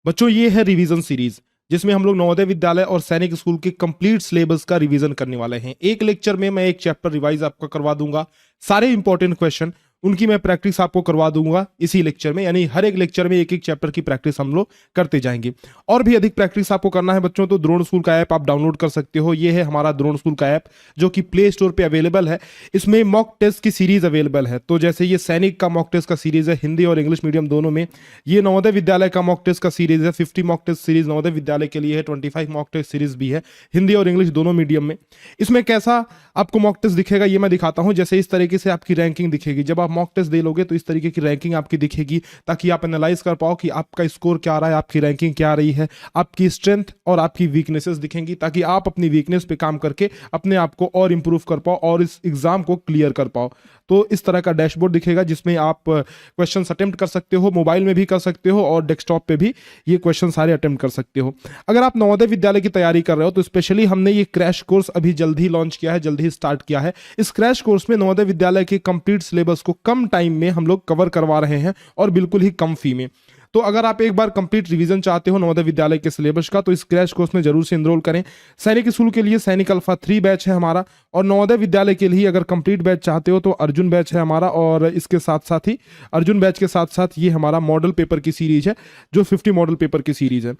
बच्चों ये है रिवीजन सीरीज, जिसमें हम लोग नवोदय विद्यालय और सैनिक स्कूल के कंप्लीट सिलेबस का रिवीजन करने वाले हैं। एक लेक्चर में मैं एक चैप्टर रिवाइज आपका करवा दूंगा, सारे इंपॉर्टेंट क्वेश्चन उनकी मैं प्रैक्टिस आपको करवा दूंगा इसी लेक्चर में, यानी हर एक लेक्चर में एक एक चैप्टर की प्रैक्टिस हम लोग करते जाएंगे। और भी अधिक प्रैक्टिस आपको करना है बच्चों तो द्रोण स्कूल का ऐप आप डाउनलोड कर सकते हो। ये है हमारा द्रोण स्कूल का ऐप जो कि प्ले स्टोर पे अवेलेबल है। इसमें मॉक टेस्ट की सीरीज अवेलेबल है। तो जैसे ये सैनिक का मॉक टेस्ट का सीरीज है हिंदी और इंग्लिश मीडियम दोनों में, ये नवोदय विद्यालय का मॉक टेस्ट का सीरीज है 50 mock test series Navodaya Vidyalaya के लिए है, 25 मॉक टेस्ट सीरीज भी है हिंदी और इंग्लिश दोनों मीडियम में। इसमें कैसा आपको मॉक टेस्ट दिखेगा ये मैं दिखाता हूं। जैसे इस तरीके से आपकी रैंकिंग दिखेगी, जब आप मॉक टेस्ट दे लोगे तो इस तरीके की रैंकिंग आपकी दिखेगी, ताकि आप एनालाइज कर पाओ कि आपका स्कोर क्या आ रहा है, आपकी रैंकिंग क्या आ रही है, आपकी स्ट्रेंथ और आपकी वीकनेसेस दिखेंगी, ताकि आप अपनी वीकनेस पे काम करके अपने आप को और इंप्रूव कर पाओ और इस एग्जाम को क्लियर कर पाओ। तो इस तरह का डैशबोर्ड दिखेगा जिसमें आप क्वेश्चन अटेम्प्ट कर सकते हो, मोबाइल में भी कर सकते हो और डेस्कटॉप पे भी ये क्वेश्चन सारे अटेम्प्ट कर सकते हो। अगर आप नवोदय विद्यालय की तैयारी कर रहे हो तो स्पेशली हमने ये क्रैश कोर्स अभी जल्द ही लॉन्च किया है, जल्द ही स्टार्ट किया है। इस क्रैश कोर्स में नवोदय विद्यालय के कंप्लीट सिलेबस को कम टाइम में हम लोग कवर करवा रहे हैं और बिल्कुल ही कम फी में। तो अगर आप एक बार कंप्लीट रिवीजन चाहते हो नवोदय विद्यालय के सिलेबस का तो इस क्रैश कोर्स में जरूर से एनरोल करें। सैनिक स्कूल के लिए सैनिक अल्फा 3 बैच है हमारा, और नवोदय विद्यालय के लिए अगर कंप्लीट बैच चाहते हो तो अर्जुन बैच है हमारा, और इसके साथ साथ ही अर्जुन बैच के साथ साथ ये हमारा मॉडल पेपर की सीरीज है जो 50 मॉडल पेपर की सीरीज है।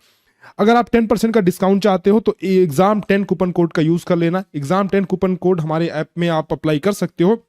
अगर आप 10% का डिस्काउंट चाहते हो तो एग्जाम 10 कूपन कोड का यूज कर लेना। एग्जाम 10 कूपन कोड हमारे ऐप में आप अप्लाई कर सकते हो।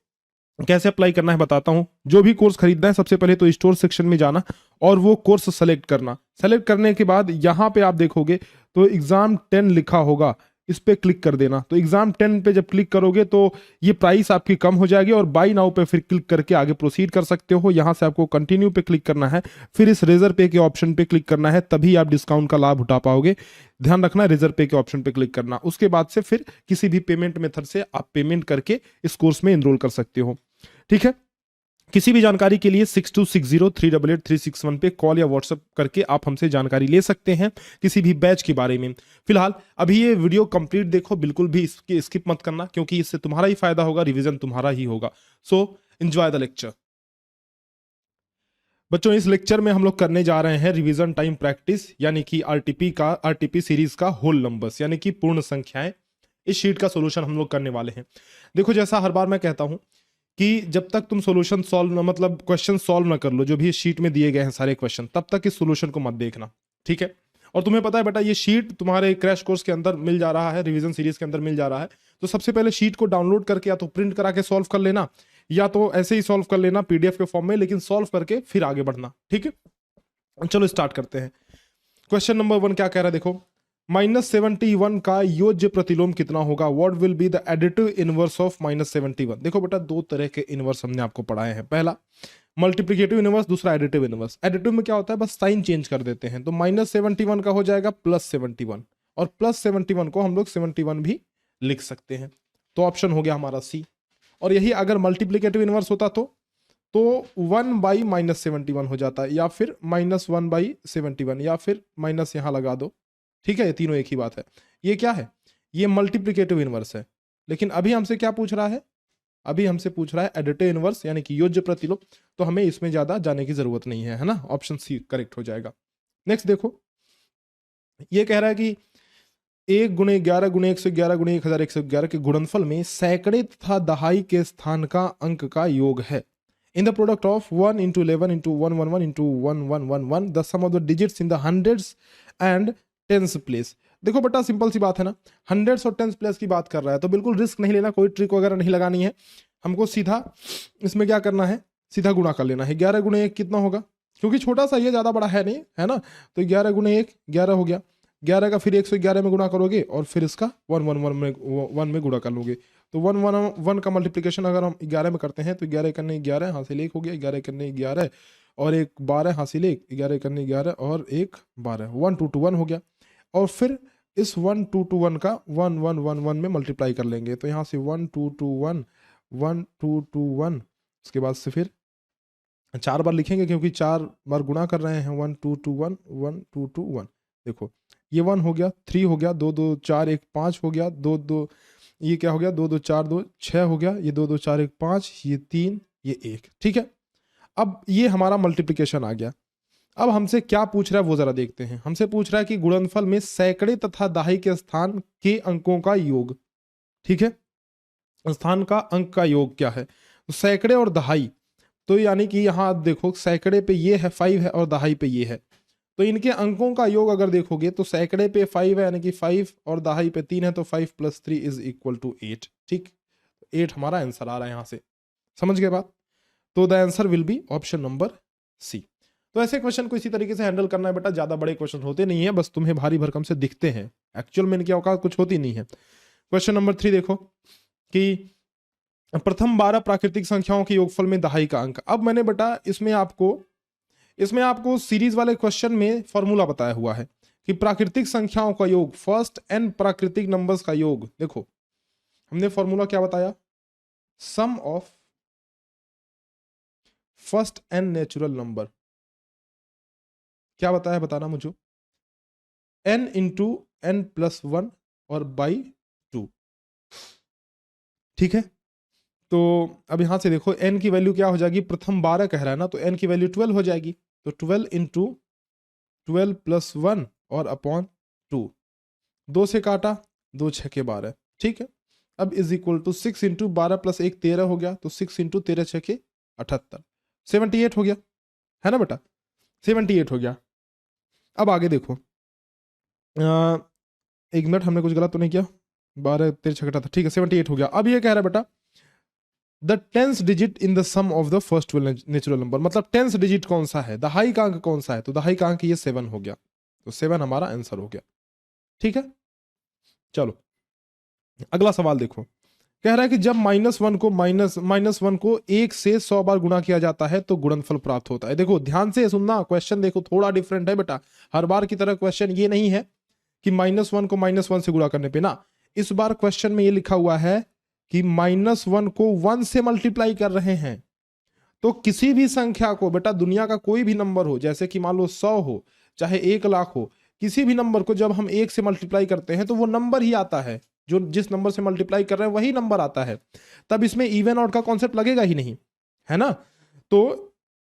कैसे अप्लाई करना है बताता हूं। जो भी कोर्स खरीदना है सबसे पहले तो स्टोर सेक्शन में जाना और वो कोर्स सेलेक्ट करना। सेलेक्ट करने के बाद यहां पे आप देखोगे तो एग्जाम 10 लिखा होगा, इस पे क्लिक कर देना। तो एग्जाम 10 पे जब क्लिक करोगे तो ये प्राइस आपकी कम हो जाएगी और बाई नाउ पे फिर क्लिक करके आगे प्रोसीड कर सकते हो। यहां से आपको कंटिन्यू पे क्लिक करना है, फिर इस रेजर पे के ऑप्शन पे क्लिक करना है, तभी आप डिस्काउंट का लाभ उठा पाओगे। ध्यान रखना रेजर पे के ऑप्शन पे क्लिक करना। उसके बाद से फिर किसी भी पेमेंट मेथड से आप पेमेंट करके इस कोर्स में एनरोल कर सकते हो। ठीक है। किसी भी जानकारी के लिए 6260388361 पे कॉल या व्हाट्सएप करके आप हमसे जानकारी ले सकते हैं किसी भी बैच के बारे में। फिलहाल अभी ये वीडियो कंप्लीट देखो, बिल्कुल भी इसकी स्किप मत करना, क्योंकि इससे तुम्हारा ही फायदा होगा, रिवीजन तुम्हारा ही होगा। So enjoy the lecture. बच्चों इस लेक्चर में हम लोग करने जा रहे हैं रिवीजन टाइम प्रैक्टिस, यानी कि आरटीपी सीरीज का होल नंबर्स, यानी कि पूर्ण संख्याएं। इस शीट का सोल्यूशन हम लोग करने वाले हैं। देखो जैसा हर बार मैं कहता हूं कि जब तक तुम सॉल्यूशन सॉल्व मतलब क्वेश्चन सॉल्व ना कर लो, जो भी इस शीट में दिए गए हैं सारे क्वेश्चन, तब तक इस सॉल्यूशन को मत देखना। ठीक है। और तुम्हें पता है बेटा ये शीट तुम्हारे क्रैश कोर्स के अंदर मिल जा रहा है, रिवीजन सीरीज के अंदर मिल जा रहा है। तो सबसे पहले शीट को डाउनलोड करके या तो प्रिंट करा के सॉल्व कर लेना, या तो ऐसे ही सॉल्व कर लेना पीडीएफ के फॉर्म में, लेकिन सॉल्व करके फिर आगे बढ़ना। ठीक है। चलो स्टार्ट करते हैं। क्वेश्चन नंबर 1 क्या कह रहा है देखो, -71 का योज्य प्रतिलोम कितना होगा? What will be the additive inverse of -71? देखो बेटा दो तरह के इनवर्स हमने आपको पढ़ाए हैं, पहला मल्टीप्लिकेटिव इनवर्स, दूसरा एडिटिव इनवर्स। एडिटिव में क्या होता है, बस साइन चेंज कर देते हैं। तो -71 का हो जाएगा +71, और +71 को हम लोग 71 भी लिख सकते हैं। तो ऑप्शन हो गया हमारा सी। और यही अगर मल्टीप्लिकेटिव इनवर्स होता तो 1/-71 हो जाता है, या फिर -1/71, या फिर माइनस यहां लगा दो। ठीक है, ये तीनों एक ही बात है। ये क्या है, ये मल्टीप्लिकेटिव इनवर्स है। लेकिन अभी हमसे क्या पूछ रहा है, अभी हमसे पूछ रहा है एडिटिव इनवर्स, यानी कि योज्य प्रतिलोम। तो हमें इसमें ज्यादा जाने की जरूरत नहीं है ना। ऑप्शन सी करेक्ट हो जाएगा। नेक्स्ट देखो, ये कह रहा है कि 1×11×111×1111 के गुणनफल में सैकड़े तथा दहाई के स्थान का अंक का योग है। In the product of 1×11×111×1111 the sum of the digits in the hundreds and tens place. देखो बेटा सिंपल सी बात है ना, हंड्रेड्स और टेंस प्लेस की बात कर रहा है, तो बिल्कुल रिस्क नहीं लेना, कोई ट्रिक वगैरह नहीं लगानी है। हमको सीधा इसमें क्या करना है, सीधा गुणा कर लेना है। 11×1 कितना होगा, क्योंकि छोटा सा ये ज्यादा बड़ा है नहीं, है ना। तो 11×1 11 हो गया। 11 का फिर 111 में गुणा करोगे और फिर इसका 1 में गुणा कर लोगे। तो 1 का मल्टीप्लिकेशन अगर हम 11 में करते हैं तो 11 करने 11 हासिल 1 हो गया, 11 करने 11 और 1 12 हासिल 1, 11 करने 11 और 1 12, 1 2 2 1 हो गया। और फिर इस 1 2 2 1 का 1 1 1 1 में मल्टीप्लाई कर लेंगे। तो यहाँ से 1 2 2 1 1 2 2 1, उसके बाद से फिर 4 बार लिखेंगे क्योंकि 4 बार गुणा कर रहे हैं। 1 2 2 1 1 2 2 1। देखो ये 1 हो गया, 3 हो गया, 2 2 4 1 5 हो गया, 2 2 ये क्या हो गया, 2 2 4 2 6 हो गया, ये 2 2 4 1 5, ये 3, ये 1। ठीक है। अब ये हमारा मल्टीप्लिकेशन आ गया। अब हमसे क्या पूछ रहा है वो जरा देखते हैं। हमसे पूछ रहा है कि गुणनफल में सैकड़े तथा दहाई के स्थान के अंकों का योग, ठीक है, स्थान का अंक का योग क्या है, तो सैकड़े और दहाई, तो यानी कि यहाँ आप देखो सैकड़े पे ये है 5 है और दहाई पे ये है, तो इनके अंकों का योग अगर देखोगे तो सैकड़े पे 5 है यानी कि 5 और दहाई पे 3 है, तो 5 + 3 इज इक्वल टू 8। ठीक, 8 हमारा आंसर आ रहा है यहाँ से, समझ गए बात। तो the answer will be option number C. तो ऐसे क्वेश्चन को इसी तरीके से हैंडल करना है बेटा, ज्यादा बड़े क्वेश्चन होते नहीं है, बस तुम्हें भारी भरकम से दिखते हैं, एक्चुअल में इनकी औकात कुछ होती नहीं है। क्वेश्चन नंबर 3 देखो कि प्रथम 12 प्राकृतिक संख्याओं के योगफल में दहाई का अंक। अब मैंने बेटा इसमें आपको सीरीज वाले क्वेश्चन में फॉर्मूला बताया हुआ है कि प्राकृतिक संख्याओं का योग, फर्स्ट n प्राकृतिक नंबर्स का योग। देखो हमने फॉर्मूला क्या बताया, sum of first n natural number, क्या बताया बताना मुझे, n इंटू n + 1 और बाई 2। ठीक है, तो अब यहां से देखो n की वैल्यू क्या हो जाएगी, प्रथम 12 कह रहा है ना, तो n की वैल्यू 12 हो जाएगी, तो 12 इंटू 12 + 1 और अपॉन 2, 2 से काटा, 2 6 के 12। ठीक है, अब इज इक्वल टू 6 इंटू 12 + 1 13 हो गया, तो 6 इंटू 13 6 के 78, 78 हो गया, है ना बेटा, 78 हो गया। अब आगे देखो, एक मिनट, हमने कुछ गलत तो नहीं किया, 12 13 6 78, ठीक है 78 हो गया। अब ये कह रहा है बेटा the tens digit in the sum of the first 12 natural number, मतलब टेंस डिजिट कौन सा है, दहाई का अंक कौन सा है, तो दहाई का अंक ये 7 हो गया, तो 7 हमारा आंसर हो गया। ठीक है, चलो अगला सवाल देखो, कह रहा है कि जब -1 को 1 से 100 बार गुणा किया जाता है तो गुणनफल प्राप्त होता है। देखो ध्यान से सुनना, क्वेश्चन देखो थोड़ा डिफरेंट है बेटा, हर बार की तरह क्वेश्चन ये नहीं है कि -1 को -1 से गुणा करने पे ना, इस बार क्वेश्चन में ये लिखा हुआ है कि -1 को 1 से मल्टीप्लाई कर रहे हैं। तो किसी भी संख्या को बेटा, दुनिया का कोई भी नंबर हो, जैसे कि मान लो 100 हो चाहे 1 लाख हो, किसी भी नंबर को जब हम 1 से मल्टीप्लाई करते हैं तो वो नंबर ही आता है, जो जिस नंबर से मल्टीप्लाई कर रहे हैं वही नंबर आता है, तब इसमें इवन ऑड का कॉन्सेप्ट लगेगा ही नहीं, है ना। तो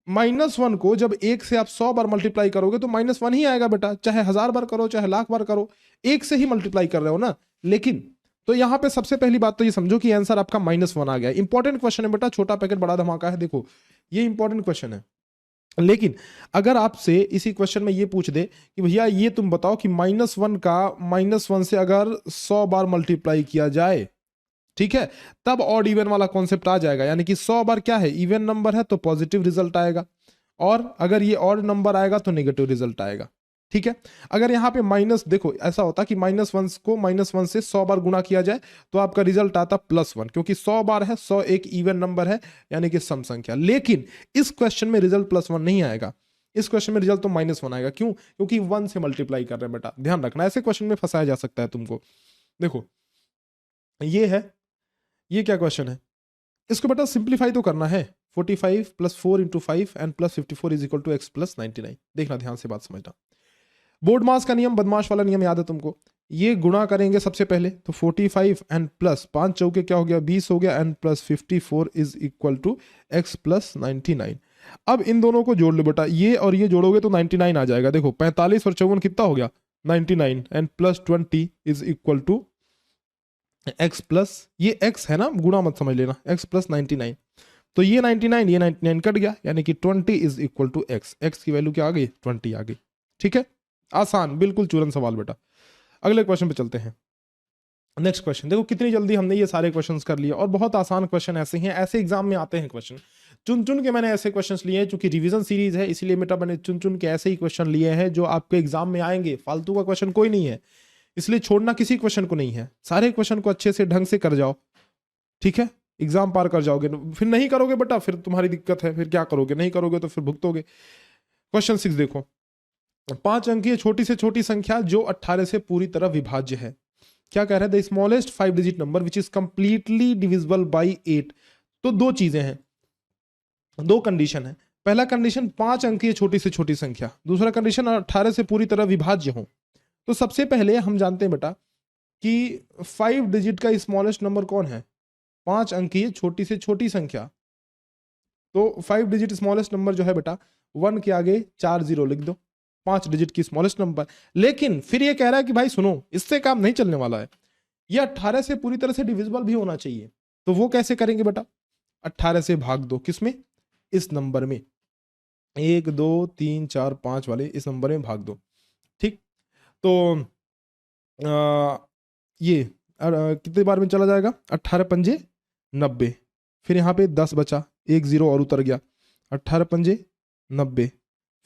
-1 को जब 1 से आप 100 बार मल्टीप्लाई करोगे तो -1 ही आएगा बेटा, चाहे 1000 बार करो चाहे लाख बार करो, 1 से ही मल्टीप्लाई कर रहे हो ना। लेकिन तो यहां पे सबसे पहली बात तो ये समझो कि आंसर आपका -1 आ गया। इंपॉर्टेंट क्वेश्चन है बेटा, छोटा पैकेट बड़ा धमाका है, देखो ये इंपॉर्टेंट क्वेश्चन है। लेकिन अगर आपसे इसी क्वेश्चन में ये पूछ दे कि भैया ये तुम बताओ कि -1 का -1 से अगर 100 बार मल्टीप्लाई किया जाए, ठीक है, तब ऑड इवन वाला कॉन्सेप्ट आ जाएगा, यानी कि 100 बार क्या है, इवन नंबर है तो पॉजिटिव रिजल्ट आएगा, और अगर ये ऑड नंबर आएगा तो नेगेटिव रिजल्ट आएगा। ठीक है, अगर यहाँ पे माइनस, देखो ऐसा होता कि -1 को -1 से 100 बार गुणा किया जाए तो आपका रिजल्ट आता +1, क्योंकि 100 बार है, 100 एक इवन नंबर है यानी कि सम संख्या। लेकिन इस क्वेश्चन में रिजल्ट +1 नहीं आएगा, इस क्वेश्चन में रिजल्ट तो -1 आएगा। क्यों? क्योंकि 1 से मल्टीप्लाई कर रहे हैं बेटा, ध्यान रखना, ऐसे क्वेश्चन में फंसाया जा सकता है तुमको। देखो ये है, ये क्या क्वेश्चन है, इसको बेटा सिंप्लीफाई तो करना है, 45 + 4 × 5 एंड +54 = x + 99। देखना ध्यान से, बात समझना। बोर्ड मास का नियम, बदमाश वाला नियम याद है तुमको, ये गुणा करेंगे सबसे पहले, तो 45 एंड प्लस 5 चौके क्या हो गया, 20 हो गया, एंड +54 = x + 99। अब इन दोनों को जोड़ लो बेटा, ये और ये जोड़ोगे तो 99 आ जाएगा। देखो 45 और 54 कितना हो गया, 99, एंड +20 = x प्लस, ये x है ना, गुणा मत समझ लेना, x + 99, तो ये 99 ये 99 कट गया, यानी कि 20 = x, x की वैल्यू क्या आ गई, 20 आ गई। ठीक है, आसान, बिल्कुल चूरन सवाल बेटा। अगले क्वेश्चन पे चलते हैं। नेक्स्ट क्वेश्चन देखो, कितनी जल्दी हमने ये सारे क्वेश्चंस कर लिए, और बहुत आसान क्वेश्चन ऐसे हैं, ऐसे एग्जाम में आते हैं क्वेश्चन, चुन चुन के मैंने ऐसे क्वेश्चंस लिए हैं, चूंकि रिवीजन सीरीज है इसलिए बेटा मैंने चुन चुन के ऐसे ही क्वेश्चन लिए हैं जो आपके एग्जाम में आएंगे, फालतू का क्वेश्चन कोई नहीं है, इसलिए छोड़ना किसी क्वेश्चन को नहीं है, सारे क्वेश्चन को अच्छे से ढंग से कर जाओ, ठीक है, एग्जाम पार कर जाओगे। फिर नहीं करोगे बेटा, फिर तुम्हारी दिक्कत है, फिर क्या करोगे, नहीं करोगे तो फिर भुगतोगे। क्वेश्चन 6 देखो, 5 अंकीय छोटी से छोटी संख्या जो 18 से पूरी तरह विभाज्य है, क्या कह रहे हैं, the smallest 5 digit number which is completely divisible bye 8। तो दो चीजें हैं, दो कंडीशन है, पहला कंडीशन 5 अंकीय छोटी से छोटी संख्या, दूसरा कंडीशन 18 से पूरी तरह विभाज्य हो। तो सबसे पहले हम जानते हैं बेटा कि 5 डिजिट का स्मॉलेस्ट नंबर कौन है, 5 अंकीय छोटी से छोटी संख्या, तो 5 डिजिट स्मॉलेस्ट नंबर जो है बेटा 1 के आगे 4 जीरो लिख दो, 5 डिजिट की स्मॉलेस्ट नंबर। लेकिन फिर ये कह रहा है कि भाई सुनो, इससे काम नहीं चलने वाला है, ये 18 से पूरी तरह से डिविजिबल भी होना चाहिए। तो वो कैसे करेंगे बेटा, 18 से भाग दो, किसमें, इस नंबर में, 1 2 3 4 5 वाले इस नंबर में भाग दो। ठीक, तो ये कितने बार में चला जाएगा, 18 पंजे 90, फिर यहाँ पे 10 बचा, 1 जीरो और उतर गया, 18 पंजे 90,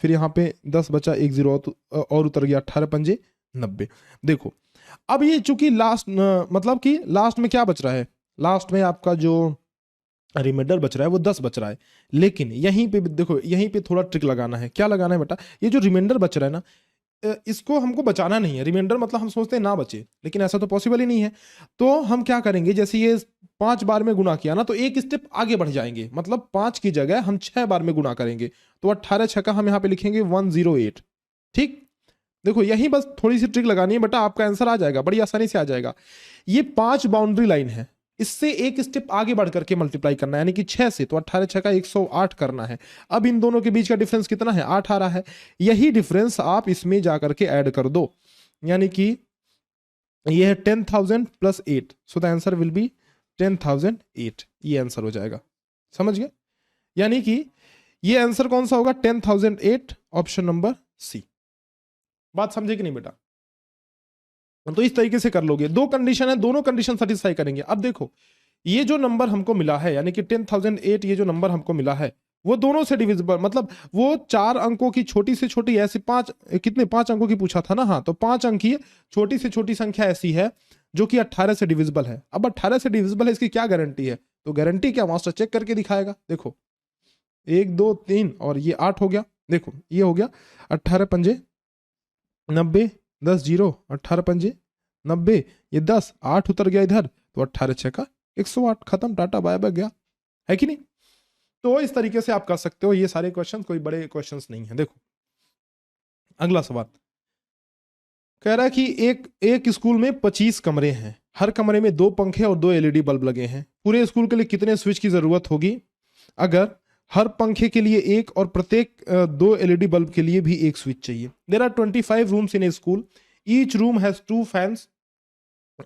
फिर यहाँ पे 10 बचा, 1 जीरो और उतर गया, 18 पंजे 90। देखो अब ये चूंकि लास्ट मतलब कि लास्ट में क्या बच रहा है, लास्ट में आपका जो रिमाइंडर बच रहा है वो 10 बच रहा है। लेकिन यहीं पे देखो, यहीं पे थोड़ा ट्रिक लगाना है। क्या लगाना है बेटा, ये जो रिमाइंडर बच रहा है ना, इसको हमको बचाना नहीं है। रिमाइंडर मतलब हम सोचते हैं ना बचे, लेकिन ऐसा तो पॉसिबल ही नहीं है। तो हम क्या करेंगे, जैसे ये 5 बार में गुना किया ना, तो एक स्टेप आगे बढ़ जाएंगे, मतलब 5 की जगह हम 6 बार में गुना करेंगे। तो 18 छक्का हम यहाँ पे लिखेंगे 108। ठीक, देखो यही बस थोड़ी सी ट्रिक लगानी है बेटा, आपका आंसर आ जाएगा, बड़ी आसानी से आ जाएगा। ये 5 बाउंड्री लाइन है, इससे एक स्टेप आगे बढ़ करके मल्टीप्लाई करना है, यानी कि 6 से, तो 18 6 का 108 करना है। अब इन दोनों के बीच का डिफरेंस कितना है, 8 आ रहा है। यही डिफरेंस आप इसमें जाकर के ऐड कर दो, यानी कि ये है 10,000 plus 8, so the answer will B 10,008। ये आंसर हो जाएगा, समझ गए। यानी कि ये आंसर कौन सा होगा, 10,008, ऑप्शन नंबर सी। बात समझे कि नहीं बेटा। तो इस तरीके से कर लोगे, दो कंडीशन है, दोनों कंडीशन सेटिस्फाई करेंगे। अब देखो ये जो नंबर हमको मिला है, यानी कि 10,008, ये जो नंबर हमको मिला है वो दोनों से डिविजिबल, मतलब वो 4 अंकों की छोटी से छोटी ऐसी 5, कितने 5 अंकों की पूछा था ना, हाँ, तो 5 अंक की छोटी से छोटी संख्या ऐसी है जो कि 18 से डिविजिबल है। अब 18 से डिविजिबल है, इसकी क्या गारंटी है, तो गारंटी क्या, मास्टर चेक करके दिखाएगा। देखो 1 2 3 और ये 8 हो गया, देखो ये हो गया 18 पंजे 90, 10 जीरो, 18 पंजे 90, ये 10, 8 उतर गया इधर, तो 18 छः का 108, खत्म, टाटा बाय बाय गया, है कि नहीं। तो इस तरीके से आप कर सकते हो। ये सारे क्वेश्चन कोई बड़े क्वेश्चंस नहीं है। देखो अगला सवाल कह रहा है कि एक स्कूल में 25 कमरे हैं, हर कमरे में 2 पंखे और 2 एलईडी बल्ब लगे हैं। पूरे स्कूल के लिए कितने स्विच की जरूरत होगी अगर हर पंखे के लिए एक और प्रत्येक 2 एलईडी बल्ब के लिए भी एक स्विच चाहिए। There are 25 rooms in a school, each room has 2 fans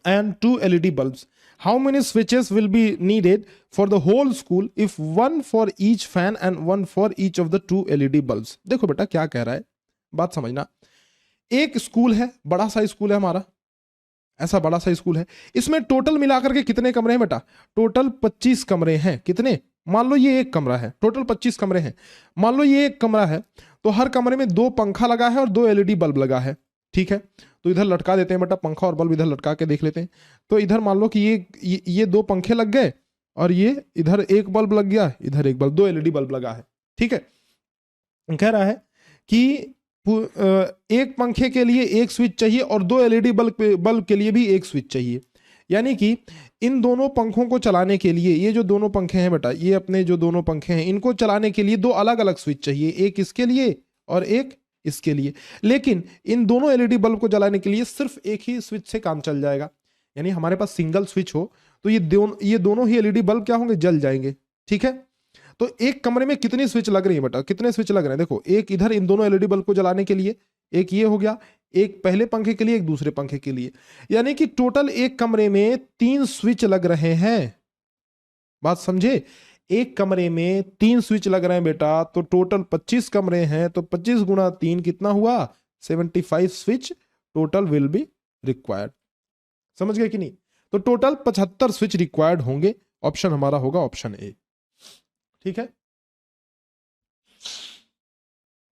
and 2 LED bulbs. How many switches will be needed for the whole school if one for each fan and one for each of the 2 LED bulbs? देखो बेटा क्या कह रहा है, बात समझना। एक school है, बड़ा सा स्कूल है हमारा, ऐसा बड़ा सा स्कूल है, इसमें टोटल मिलाकर के कितने कमरे हैं बेटा, टोटल 25 कमरे हैं। कितने, मान लो ये एक कमरा है, टोटल 25 कमरे हैं। मान लो ये एक कमरा है, तो हर कमरे में 2 पंखा लगा है और 2 LED बल्ब लगा है। ठीक है, तो इधर लटका देते हैं बेटा, पंखा और बल्ब इधर लटका के देख लेते हैं। तो इधर मान लो कि ये 2 पंखे लग गए और ये इधर एक बल्ब लग गया, इधर एक बल्ब, 2 LED बल्ब लगा है। ठीक है, कह रहा है कि एक पंखे के लिए एक स्विच चाहिए और 2 LED बल्ब के लिए भी एक स्विच चाहिए। यानी कि इन दोनों पंखों को चलाने के लिए, ये जो दोनों पंखे हैं बेटा, ये अपने जो दोनों पंखे हैं, इनको चलाने के लिए 2 अलग अलग स्विच चाहिए, एक इसके लिए और एक इसके लिए। लेकिन इन दोनों एलईडी बल्ब को जलाने के लिए सिर्फ एक ही स्विच से काम चल जाएगा। यानी हमारे पास सिंगल स्विच हो तो ये दोनों ही एलईडी बल्ब क्या होंगे, जल जाएंगे। ठीक है, तो एक कमरे में कितनी स्विच लग रही है बेटा, कितने स्विच लग रहे हैं, देखो एक इधर इन दोनों एलईडी बल्ब को जलाने के लिए, एक ये हो गया, एक पहले पंखे के लिए, एक दूसरे पंखे के लिए। यानी कि टोटल एक कमरे में 3 स्विच लग रहे हैं। बात समझे, एक कमरे में 3 स्विच लग रहे हैं बेटा, तो टोटल 25 कमरे हैं, तो 25 गुणा 3 कितना हुआ, 75 switch total will be required. समझ गए कि नहीं। तो टोटल 75 स्विच रिक्वायर्ड होंगे। ऑप्शन हमारा होगा ऑप्शन ए। ठीक है,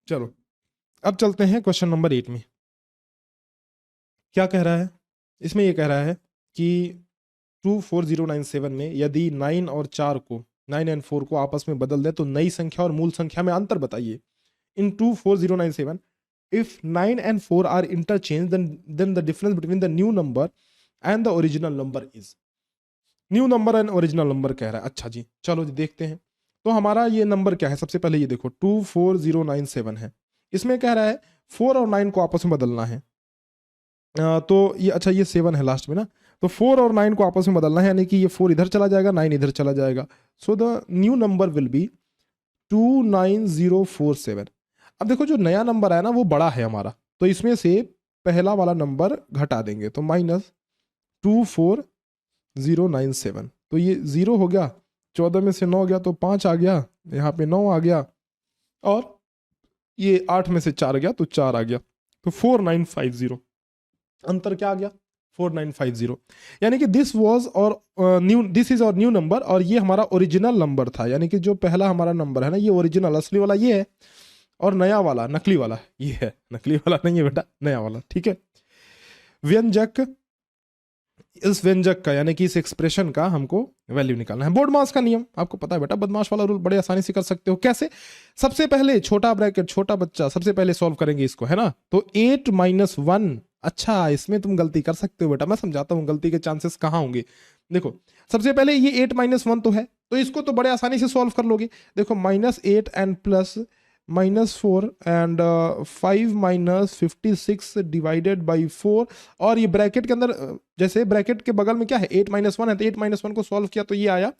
चलो अब चलते हैं क्वेश्चन नंबर 8 में। क्या कह रहा है इसमें, ये कह रहा है कि 24097 में यदि 9 और 4 को 9 एंड 4 को आपस में बदल दे तो नई संख्या और मूल संख्या में अंतर बताइए। In 24097 if 9 and 4 are interchange then the difference between the new number and the original number is। New number and original number कह रहा है। अच्छा जी, चलो जी देखते हैं। तो हमारा ये नंबर क्या है, सबसे पहले ये देखो 24097 है, इसमें कह रहा है 4 और 9 को आपस में बदलना है। तो ये अच्छा ये 7 है लास्ट में ना, तो 4 और 9 को आपस में बदलना है, यानी कि ये 4 इधर चला जाएगा, 9 इधर चला जाएगा। So the new number will be 29047। अब देखो जो नया नंबर आया ना वो बड़ा है हमारा, तो इसमें से पहला वाला नंबर घटा देंगे, तो -24097। तो ये 0 हो गया, 14 में से 9 गया तो 5 आ गया, यहाँ पे 9 आ गया, और ये 8 में से 4 गया तो 4 आ गया, तो 4950। अंतर क्या आ गया? 4950। यानी कि दिस वॉज और दिस इज और न्यू नंबर, और ये हमारा ओरिजिनल नंबर था। यानी कि जो पहला हमारा नंबर है ना, ये ओरिजिनल असली वाला ये है, और नया वाला नकली वाला ये है। नकली वाला नहीं है बेटा, नया वाला, ठीक है। व्यंजक, इस व्यंजक का यानी कि इस एक्सप्रेशन का हमको वैल्यू निकालना है। बोर्ड मास का नियम आपको पता है बेटा, बदमाश वाला रूल बड़े आसानी से कर सकते हो। कैसे? सबसे पहले छोटा ब्रैकेट, छोटा बच्चा, सबसे पहले सॉल्व करेंगे इसको, है ना। तो 8 - 1, अच्छा इसमें तुम गलती कर सकते हो बेटा, मैं समझाता हूँ गलती के चांसेस कहाँ होंगे। देखो सबसे पहले ये 8 - 1 तो है, तो इसको तो बड़े आसानी से सॉल्व कर लोगे। देखो -8 and plus -4 and 5 - 56 divided by 4, और ये ब्रैकेट के अंदर जैसे ब्रैकेट के बगल में क्या है 8 - 1 है, तो 8 - 1 को सॉल्व किया तो ये आया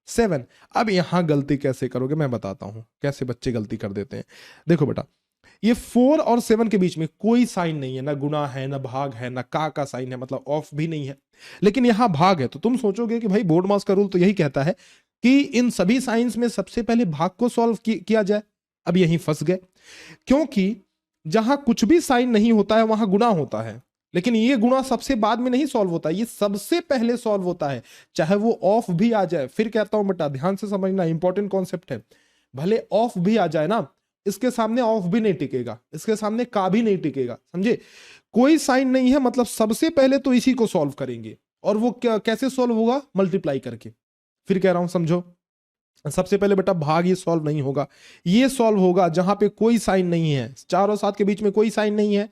7। अब यहां गलती कैसे करोगे मैं बताता हूं, कैसे बच्चे गलती कर देते हैं। देखो बेटा, ये 4 और 7 के बीच में कोई साइन नहीं है, ना गुना है, ना भाग है, ना का साइन है, मतलब ऑफ भी नहीं है, लेकिन यहां भाग है। तो तुम सोचोगे कि भाई बोर्ड मास का रूल तो यही कहता है कि इन सभी साइंस में सबसे पहले भाग को सॉल्व किया जाए। अब यहीं फंस गए, क्योंकि जहां कुछ भी साइन नहीं होता है वहां गुणा होता है, लेकिन ये गुणा सबसे बाद में नहीं सॉल्व होता है, ये सबसे पहले सॉल्व होता है, चाहे वो ऑफ भी आ जाए। फिर कहता हूं बेटा ध्यान से समझना, इंपॉर्टेंट कॉन्सेप्ट है। भले ऑफ भी आ जाए ना, इसके सामने ऑफ भी नहीं टिकेगा, इसके सामने का भी नहीं टिकेगा, समझे। कोई साइन नहीं है, मतलब सबसे पहले तो इसी को सॉल्व करेंगे, और वो कैसे सॉल्व होगा? मल्टीप्लाई करके। फिर कह रहा हूं समझो, सबसे पहले बेटा भाग ये सॉल्व नहीं होगा, ये सॉल्व होगा जहां पे कोई साइन नहीं है, 4 और 7 के बीच में कोई साइन नहीं है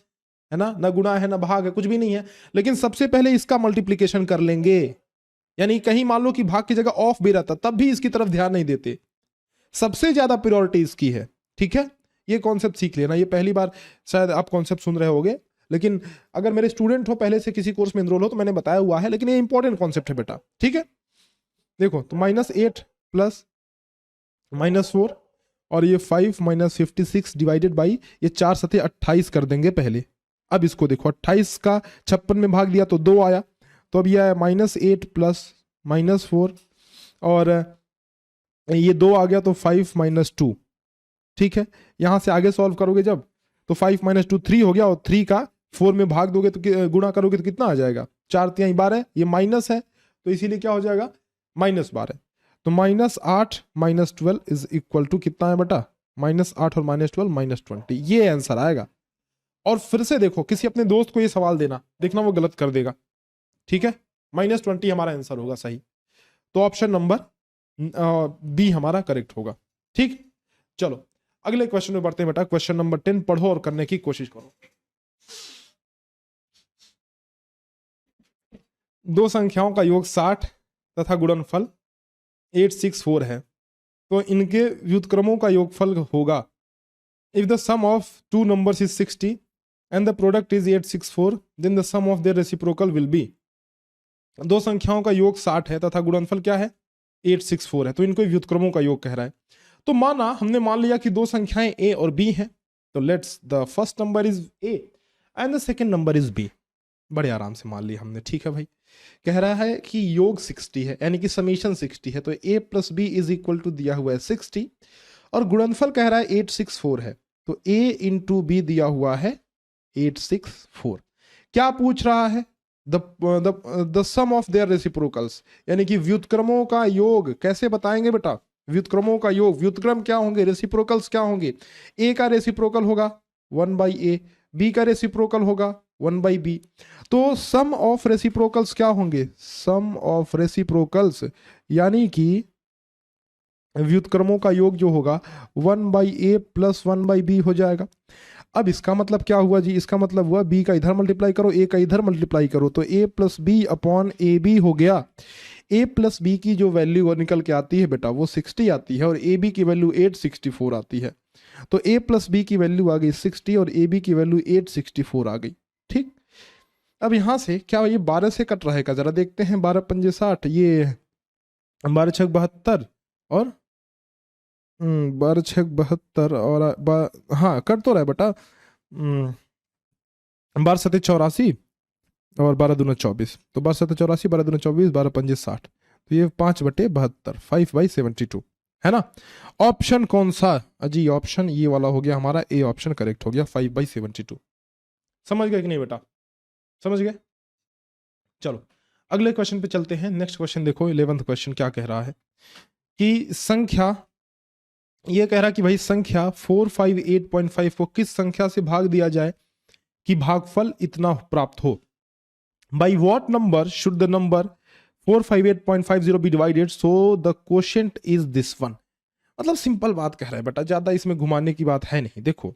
ना, ना गुणा है ना भाग है, कुछ भी नहीं है, लेकिन सबसे पहले इसका मल्टीप्लीकेशन कर लेंगे। यानी कहीं मान लो कि भाग की जगह ऑफ भी रहता, तब भी इसकी तरफ ध्यान नहीं देते, सबसे ज्यादा प्रायोरिटी इसकी है, ठीक है। ये कॉन्सेप्ट सीख लेना, ये पहली बार शायद आप कॉन्सेप्ट सुन रहे होगे, लेकिन अगर मेरे स्टूडेंट हो, पहले से किसी कोर्स में एनरोल हो, तो मैंने बताया हुआ है, लेकिन ये इंपॉर्टेंट कॉन्सेप्ट है बेटा, ठीक है। देखो तो -8 प्लस -4, और ये 5 - 56 डिवाइडेड बाई, ये 4 सते 28 कर देंगे पहले। अब इसको देखो, 28 का 56 में भाग दिया तो 2 आया, तो अब ये आया -8 प्लस -4, और ये 2 आ गया तो 5 - 2, ठीक है। यहां से आगे सॉल्व करोगे जब, तो 5 - 2 3 हो गया, और 3 का 4 में भाग दोगे तो गुणा करोगे तो कितना आ जाएगा? 4 × 3 = 12, ये माइनस है, तो इसीलिए क्या हो जाएगा? -12। तो -8 - 12 इज इक्वल टू कितना है बेटा? -8 और -12 -20, ये आंसर आएगा। और फिर से देखो, किसी अपने दोस्त को ये सवाल देना, देखना वो गलत कर देगा, ठीक है। -20 हमारा आंसर होगा सही, तो ऑप्शन नंबर बी हमारा करेक्ट होगा, ठीक। चलो अगले क्वेश्चन में बढ़ते हैं बेटा। क्वेश्चन नंबर 10 पढ़ो और करने की कोशिश करो। दो संख्याओं का योग 60 तथा गुणनफल 864 है, तो इनके व्युत्क्रमों का योगफल होगा। If the sum of two numbers is 60 and the product is 864, then the sum of their reciprocal will be. दो संख्याओं का योग 60 है तथा गुणनफल क्या है? 864 है, तो इनको व्युत्क्रमों का योग कह रहा है। तो हमने मान लिया कि दो संख्याएं a और b हैं, तो let's the first number is a and the second number is b। बड़े आराम से मान लिया हमने, ठीक है भाई। कह रहा है कि योग 60 है, यानी कि समीशन 60 है, तो a + b is equal to दिया हुआ है 60, और गुणनफल कह रहा है 864 है, तो a × b दिया हुआ है 864। क्या पूछ रहा है? The sum of their reciprocals, यानी कि व्युत्क्रमों का योग कैसे बताएंगे बेटा? व्युत्क्रमों का योग, व्युत्क्रम क्या होंगे, रेसिप्रोकल्स क्या होंगे? a का रेसिप्रोकल होगा 1/a, b का रेसिप्रोकल होगा 1/b। तो सम ऑफ रेसिप्रोकल्स क्या होंगे? सम ऑफ रेसिप्रोकल्स यानी कि व्युत्क्रमों का योग जो होगा 1/a + 1/b हो जाएगा। अब इसका मतलब क्या हुआ जी? इसका मतलब हुआ b का इधर मल्टीप्लाई करो, a का इधर मल्टीप्लाई करो, तो a + b अपॉन ab हो गया। a + b की जो वैल्यू निकल के आती है बेटा वो 60 आती है, और ab की वैल्यू 864 आती है। तो a + b की वैल्यू आ गई 60 और ab की वैल्यू 864 आ गई, ठीक। अब यहां से क्या ये 12 से कट रहेगा? जरा देखते हैं, 12 × 5 = 60, ये 12 × 6 = 72, और 12 6 72 और हाँ कट तो रहा है बेटा। 12 7 84 और 12 दूना 24, तो 12 7 84, 12 दूना 24, 12 पंजे 60, तो ये 5/72, 5/72 है ना। ऑप्शन कौन सा अजी? ऑप्शन ये वाला हो गया हमारा, ए ऑप्शन करेक्ट हो गया, 5/72। समझ गए कि नहीं बेटा? समझ गए? चलो अगले क्वेश्चन पे चलते हैं। नेक्स्ट क्वेश्चन देखो, 11th क्वेश्चन क्या कह रहा है कि संख्या, ये कह रहा कि भाई संख्या 458.5 को किस संख्या से भाग दिया जाए कि भागफल इतना प्राप्त हो। By what number should the number 458.50 be divided so the quotient is this one. मतलब सिंपल बात कह रहा है बेटा, ज्यादा इसमें घुमाने की बात है नहीं। देखो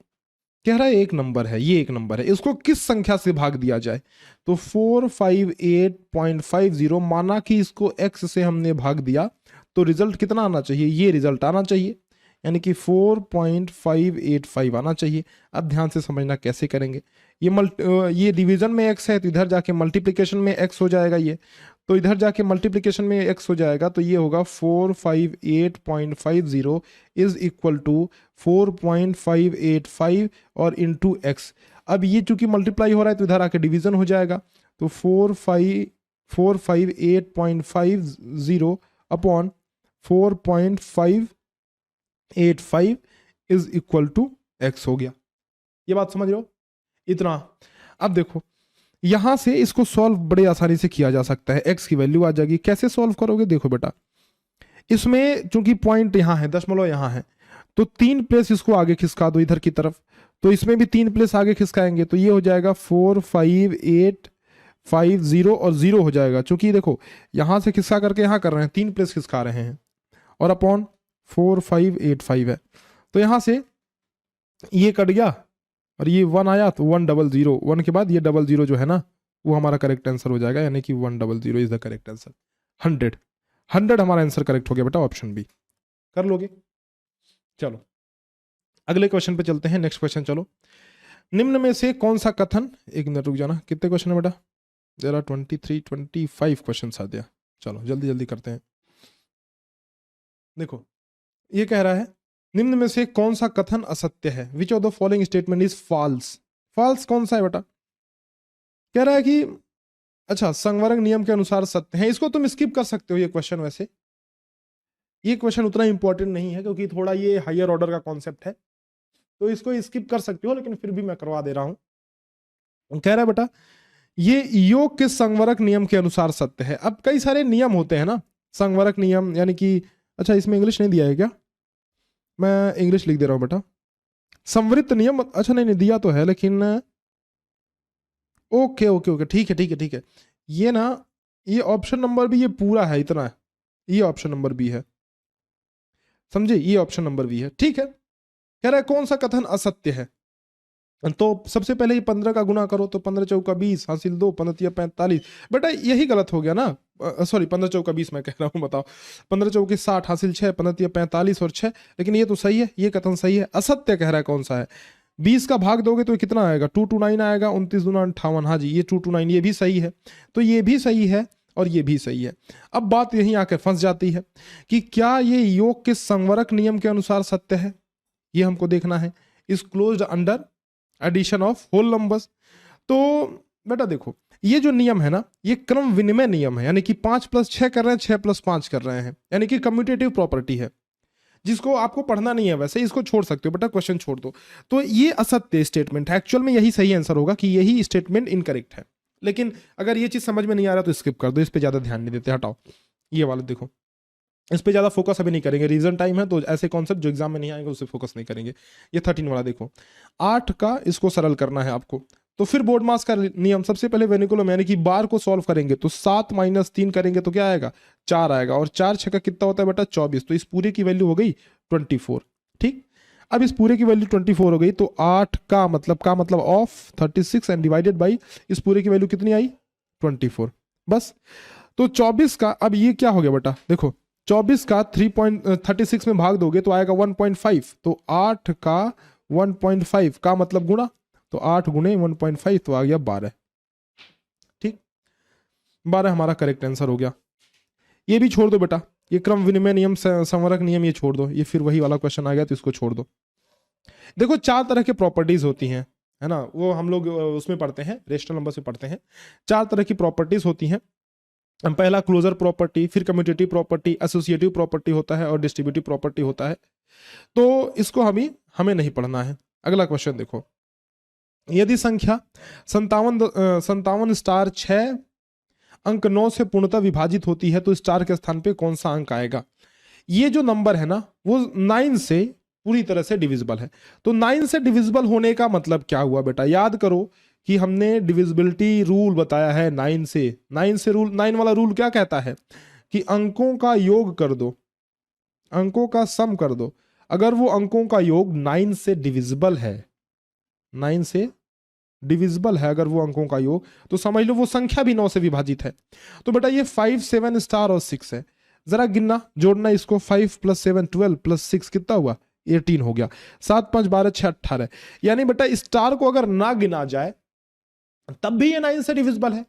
कह रहा है एक नंबर है, ये एक नंबर है, इसको किस संख्या से भाग दिया जाए। तो 458.50 माना कि इसको x से हमने भाग दिया, तो रिजल्ट कितना आना चाहिए? ये रिजल्ट आना चाहिए, यानी कि 4.585 आना चाहिए। अब ध्यान से समझना कैसे करेंगे। ये डिवीजन में x है, तो इधर जाके मल्टीप्लिकेशन में x हो जाएगा ये, तो इधर जाके मल्टीप्लिकेशन में x हो जाएगा, तो ये होगा 458.50 इज इक्वल टू 4.585 और इंटू एक्स। अब ये चूंकि मल्टीप्लाई हो रहा है तो इधर आके डिवीजन हो जाएगा, तो 458.50 upon 4.585 is equal to X हो गया। ये बात समझ रहे हो? इतना। अब देखो यहां से इसको सॉल्व बड़े आसानी से किया जा सकता है, एक्स की वैल्यू आ जाएगी। कैसे सॉल्व करोगे? देखो बेटा, इसमें चूंकि पॉइंट यहां है, दशमलव यहां है, तो 3 प्लेस इसको आगे खिसका दो इधर की तरफ, तो इसमें भी 3 प्लेस आगे खिसकाएंगे, तो ये हो जाएगा 45850 और 0 हो जाएगा। चूंकि देखो यहां से खिसका करके यहां कर रहे हैं, 3 प्लेस खिसका रहे हैं, और अपॉन 4585 है, तो यहां से ये कट गया और ये 1 आया, तो 100, 1 के बाद ये 00 जो है ना, वो हमारा करेक्ट आंसर हो जाएगा, यानी कि 100 इज द करेक्ट आंसर। 100 हमारा आंसर करेक्ट हो गया बेटा, ऑप्शन बी। कर लोगे? चलो अगले क्वेश्चन पे चलते हैं। नेक्स्ट क्वेश्चन चलो, निम्न में से कौन सा कथन, एक मिनट रुक जाना, कितने क्वेश्चन है बेटा? जरा 23 25 क्वेश्चन आ दिया। चलो जल्दी जल्दी करते हैं। देखो ये कह रहा है निम्न में से कौन सा कथन असत्य है, which of the following statement is false. False कौन सा है बेटा? कह रहा है कि अच्छा संवरक नियम के अनुसार सत्य है। इसको तुम स्किप कर सकते हो ये क्वेश्चन, वैसे ये क्वेश्चन उतना इंपॉर्टेंट नहीं है क्योंकि थोड़ा ये हायर ऑर्डर का कॉन्सेप्ट है, तो इसको स्किप कर सकते हो, लेकिन फिर भी मैं करवा दे रहा हूं। कह रहा है बेटा ये योग के संवरक नियम के अनुसार सत्य है। अब कई सारे नियम होते हैं ना, संवरक नियम, यानी कि अच्छा इसमें इंग्लिश नहीं दिया है क्या? मैं इंग्लिश लिख दे रहा हूं बेटा। संवृत्त नियम, अच्छा नहीं दिया तो है, लेकिन ओके ओके ओके ठीक है ठीक है ठीक है। ये ना, ये ऑप्शन नंबर भी ये पूरा है, इतना है, ये ऑप्शन नंबर बी है, समझे? ये ऑप्शन नंबर बी है, ठीक है। कह रहा है कौन सा कथन असत्य है, तो सबसे पहले ये 15 का गुना करो, तो 15 चौका 20 हासिल 2, 15 45। बेटा यही गलत हो गया ना, सॉरी 15 चौका 20 मैं कह रहा हूँ, बताओ 15 चौके 60 हासिल 6, 15 45 और 6, लेकिन ये तो सही है, ये कथन सही है। असत्य कह रहा है कौन सा है? 20 का भाग दोगे तो कितना आएगा? 229 आएगा, 29 दूना 58, हाँ जी ये 229, ये भी सही है, तो ये भी सही है और ये भी सही है। अब बात यहीं आकर फंस जाती है कि क्या ये योग के संवरक नियम के अनुसार सत्य है, ये हमको देखना है। Is closed under addition of whole numbers. तो बेटा देखो ये जो नियम है ना, ये क्रम विनिमय नियम है, यानी कि 5 + 6 कर रहे हैं, 6 + 5 कर रहे हैं, यानी कि कम्यूटेटिव प्रॉपर्टी है, जिसको आपको पढ़ना नहीं है, वैसे इसको छोड़ सकते हो बेटा, क्वेश्चन छोड़ दो। तो ये असत्य स्टेटमेंट है, एक्चुअल में यही सही आंसर होगा कि यही स्टेटमेंट इनकरेक्ट है। लेकिन अगर ये चीज समझ में नहीं आ रहा तो स्किप कर दो, इस पर ज्यादा ध्यान नहीं देते, हटाओ ये वाला। देखो इस पे ज्यादा फोकस अभी नहीं करेंगे, रीजन टाइम है, तो ऐसे कॉन्सेप्ट जो एग्जाम में नहीं आएंगे उस पर फोकस नहीं करेंगे। ये 13 वाला देखो, 8 का इसको सरल करना है आपको, तो फिर बोर्ड मास का नियम, सबसे पहले वेनिकुलम यानी कि बार को सॉल्व करेंगे, तो 7 - 3 करेंगे तो क्या आएगा? 4 आएगा, और 4 6 का कितना होता है बेटा? 24, तो इस पूरे की वैल्यू हो गई 24, ठीक। अब इस पूरे की वैल्यू 24 हो गई, तो 8 का मतलब ऑफ 36 एंड डिवाइडेड बाई इस पूरे की वैल्यू कितनी आई? 24, बस। तो 24 का, अब ये क्या हो गया बेटा? देखो 24 का 3.36 में भाग दोगे तो आएगा 1.5, तो 8 का 1.5 का मतलब गुणा, तो 8 गुणे 1.5 तो आ गया 12, ठीक। 12 हमारा करेक्ट आंसर हो गया। ये भी छोड़ दो बेटा, ये क्रम विनिमय नियम, संवरक नियम, ये छोड़ दो, ये फिर वही वाला क्वेश्चन आ गया तो इसको छोड़ दो। देखो 4 तरह के प्रॉपर्टीज होती हैं, है ना, वो हम लोग उसमें पढ़ते हैं, रेशनल नंबर से पढ़ते हैं। 4 तरह की प्रॉपर्टीज होती हैं। पहला क्लोजर प्रॉपर्टी, फिर कम्यूटेटिव प्रॉपर्टी, एसोसिएटिव प्रॉपर्टी होता है और डिस्ट्रीब्यूटिव प्रॉपर्टी होता है। तो इसको हमें नहीं पढ़ना है। अगला क्वेश्चन देखो, यदि संख्या 57 स्टार 6 अंक 9 से पूर्णतः विभाजित होती है तो स्टार के स्थान पे कौन सा अंक आएगा? ये जो नंबर है ना वो 9 से पूरी तरह से डिविजिबल है। तो 9 से डिविजिबल होने का मतलब क्या हुआ बेटा? याद करो कि हमने डिविजिबिलिटी रूल बताया है 9 से। 9 वाला रूल क्या कहता है कि अंकों का योग कर दो, अंकों का सम कर दो। अगर वो अंकों का योग 9 से डिविजिबल है, 9 से डिविजिबल है अगर वो अंकों का योग, तो समझ लो वो संख्या भी 9 से विभाजित है। तो बेटा ये 5, 7 स्टार और 6 है। जरा गिनना, जोड़ना इसको, 5 + 7 12 + 6 कितना हुआ? 18 हो गया। 7, 5, 12, 6, 18। यानी बेटा स्टार को अगर ना गिना जाए तब भी ये 9 से डिविजिबल है।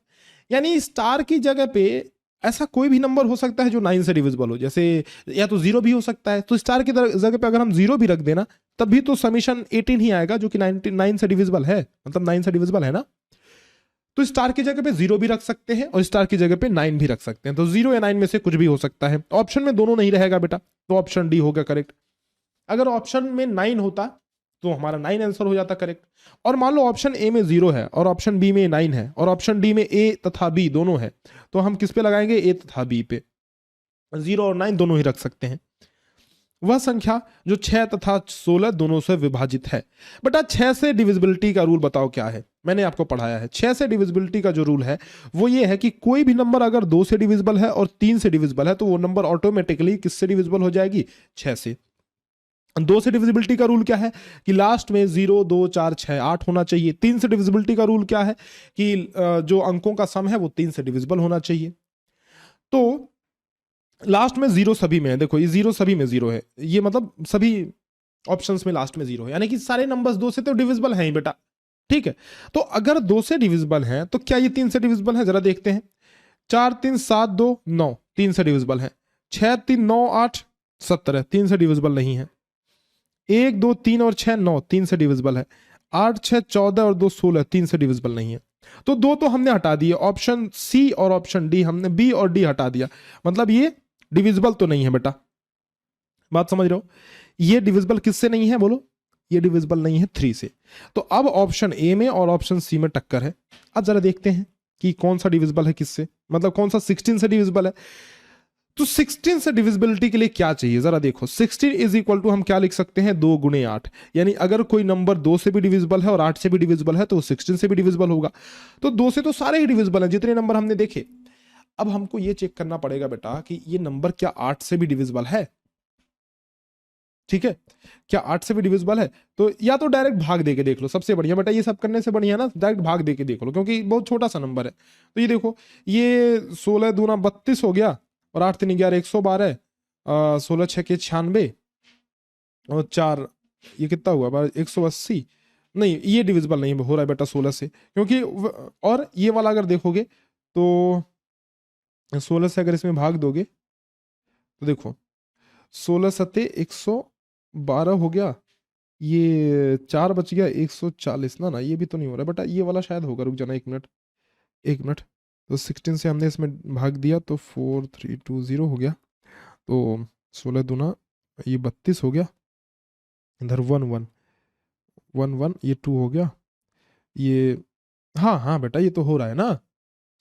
यानी स्टार की जगह पे ऐसा कोई भी नंबर हो सकता है जो 9 से डिविजिबल हो, जैसे या तो 0 भी हो सकता है। तो स्टार की जगह पे अगर हम 0 भी रख देना तब भी तो समीशन 18 ही आएगा जो कि 9 से डिविजिबल है, मतलब 9 से डिविजिबल है ना। तो स्टार की जगह पे 0 भी रख सकते हैं और स्टार की जगह पे 9 भी रख सकते हैं। तो 0 या 9 में से कुछ भी हो सकता है। ऑप्शन में दोनों नहीं रहेगा बेटा, तो ऑप्शन डी होगा करेक्ट। अगर ऑप्शन में 9 होता तो हमारा 9 आंसर हो जाता करेक्ट। और मान लो ऑप्शन ए में 0 है और ऑप्शन बी में 9 है और ऑप्शन डी में ए तथा बी दोनों है, तो हम किस पे लगाएंगे? ए तथा बी पे। 0 और 9 दोनों ही रख सकते हैं। वह संख्या जो 6 तथा 16 दोनों से विभाजित है। बेटा 6 से डिविजिबिलिटी का रूल बताओ क्या है? मैंने आपको पढ़ाया है। 6 से डिविजिबिलिटी का जो रूल है वो ये है कि कोई भी नंबर अगर 2 से डिविजिबल है और 3 से डिविजिबल है तो वो नंबर ऑटोमेटिकली किससे डिविजिबल हो जाएगी? 6 से। 2 से डिविजिबिलिटी का रूल क्या है कि लास्ट में 0, 2, 4, 6, 8 होना चाहिए। 3 से डिविजिबिलिटी का रूल क्या है कि जो अंकों का सम है वो 3 से डिविजिबल होना चाहिए। तो लास्ट में 0 सभी में है। देखो ये 0 सभी में 0 है, ये मतलब सभी ऑप्शंस में लास्ट में 0 है, यानी कि सारे नंबर्स 2 से तो डिविजिबल हैं ही बेटा। ठीक है, तो अगर 2 से डिविजिबल है तो क्या ये 3 से डिविजिबल है? जरा देखते हैं। 4, 3, 7, 2, 9 3 से डिविजिबल है। 6, 3, 9, 8, 17 3 से डिविजिबल नहीं है। 1, 2, 3 और 6 9 3 से डिविजिबल है। 8, 6, 14 और 2, 16 3 से डिविजिबल नहीं है। तो 2 तो हमने हटा दिए, ऑप्शन सी और ऑप्शन डी हमने, बी और डी हटा दिया, मतलब ये डिविजिबल तो नहीं है बेटा। बात समझ रहे हो? ये डिविजिबल किससे नहीं है बोलो? ये डिविजिबल नहीं है 3 से। तो अब ऑप्शन ए में और ऑप्शन सी में टक्कर है। अब जरा देखते हैं कि कौन सा डिविजिबल है किससे, मतलब कौन सा 16 से डिविजिबल है। तो 16 से डिविजिबिलिटी के लिए क्या चाहिए? जरा देखो, 16 इज इक्वल टू हम क्या लिख सकते हैं? 2 × 8। यानी अगर कोई नंबर 2 से भी डिविजिबल है और 8 से भी डिविजिबल है तो 16 से भी डिविजिबल होगा। तो 2 से तो सारे ही डिविजिबल हैं जितने नंबर हमने देखे। अब हमको ये चेक करना पड़ेगा बेटा कि ये नंबर क्या 8 से भी डिविजिबल है। ठीक है, क्या 8 से भी डिविजिबल है? तो या तो डायरेक्ट भाग देके देख लो, सबसे बढ़िया बेटा। ये सब करने से बढ़िया ना डायरेक्ट भाग देके देख लो, क्योंकि बहुत छोटा सा नंबर है। तो ये देखो, ये 16 दूना 32 हो गया और 8 3 11 112, 16 6 के 96 और 4 ये कितना हुआ? 180। नहीं, ये डिविजिबल नहीं हो रहा है बेटा 16 से, क्योंकि और ये वाला अगर देखोगे तो 16 से अगर इसमें भाग दोगे तो देखो 16 सत्ते 112 हो गया, ये 4 बच गया 140 ना ये भी तो नहीं हो रहा बेटा। ये वाला शायद होगा, रुक जाना 1 मिनट 1 मिनट। तो 16 से हमने इसमें भाग दिया तो 4320 हो गया। तो 16 दूना ये 32 हो गया, इधर 11 ये 2 हो गया। ये हाँ हाँ बेटा ये तो हो रहा है ना,